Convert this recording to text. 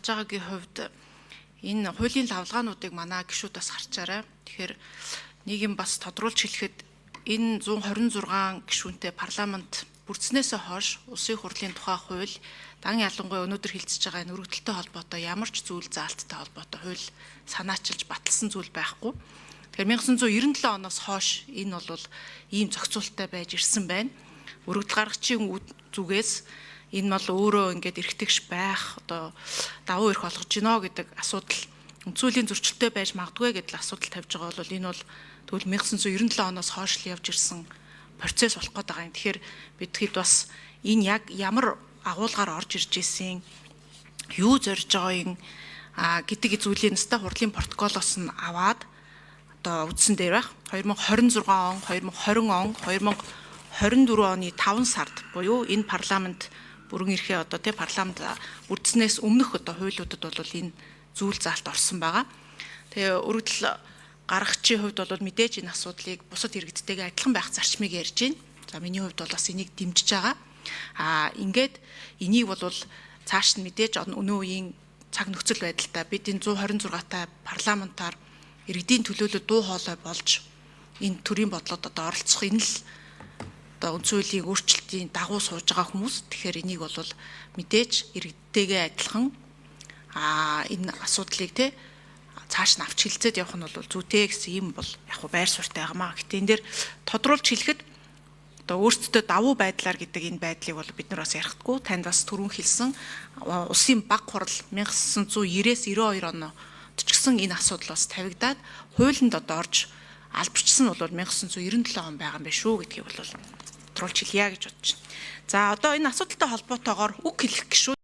Жаагийн хувьд энэ хуулийн лавлгаануудыг манай гишүүд бас харчаарай. Тэгэхээр нийгэм бас тодруулж хэлэхэд энэ 126 гишүүнтэй парламент бүрдснээсээ хойш улсын хурлын тухай хууль, дан ялангуяа өнөөдөр хилцэж байгаа энэ өргөдөлтөй холбоотой ямар ч зүйл заалттай холбоотой хууль санаачилж баталсан зүйл байхгүй. Тэгэхээр 1997 оноос хойш энэ бол ийм зохицуулттай байж ирсэн байна. Өргөдөл гаргагчийн зүгээс энэ бол өөрөө ингээд эргэтгэж байх одоо давуу эрх олгож гинэ гэдэг асуудал үнцүүлийн зөрчилтэй байж магадгүй гэдэл асуудал тавьж байгаа бол энэ бол тэгвэл 1997 оноос хойш л явж ирсэн процесс болох гээд байгаа юм. Тэгэхээр бид хэд бас энэ яг ямар агуулгаар орж ирж ирсэн юу зорж байгаа юм гэдэг зүйлийн нэстэ хурлын протоколоос нь аваад одоо үдсэн дээр байх 2026 он, 2020 он, 2024 оны 5 сард буюу энэ парламент бүрэн эрхээ одоо тий парламент бүрдснээс өмнөх одоо хуулиудад бол энэ зүйл заалт орсон байгаа. Тэгээ өргөдөл гаргагчийн хувьд бол мэдээж энэ асуудлыг бусад иргэдтэйгээ адилхан байх зарчмыг ярьж байна. За миний хувьд бол бас энийг дэмжиж байгаа. Ингээд энийг бол цааш нь мэдээж өнөө үеийн цаг нөхцөл байдалтай бид энэ 126 та парламентаар иргэдийн төлөөлөлд дуу хоолой болж энэ төрлийн бодлоод одоо оролцох энэ л одоо үнцүүлийн өөрчлөлтийн дагуу сууж байгаа хүмүүс. Тэгэхээр энийг бол мэдээж иргэдтэйгээ адилхан энэ асуудлыг те цааш нь авч хилцээд явах нь бол зүйтэй гэсэн юм бол яг байр суурьтай байгаамаа. Гэтэ энэ дээр тодруулж хэлэхэд одоо өөрсдөө давуу байдлаар гэдэг энэ байдлыг бол бид нар бас ярихгүй. Танд бас түрүүн хэлсэн улсын баг хурал 1990-ээс 92 оноо ч гэсэн энэ асуудал бас тавигдаад хуулинд одоо орж албарчсан бол 1997 он байгаа юм байна шүү гэдгийг бол тодруулж хэлье гэж бодож байна. За одоо энэ асуудалтай холбоотойгоор үг хэлэх гишүүд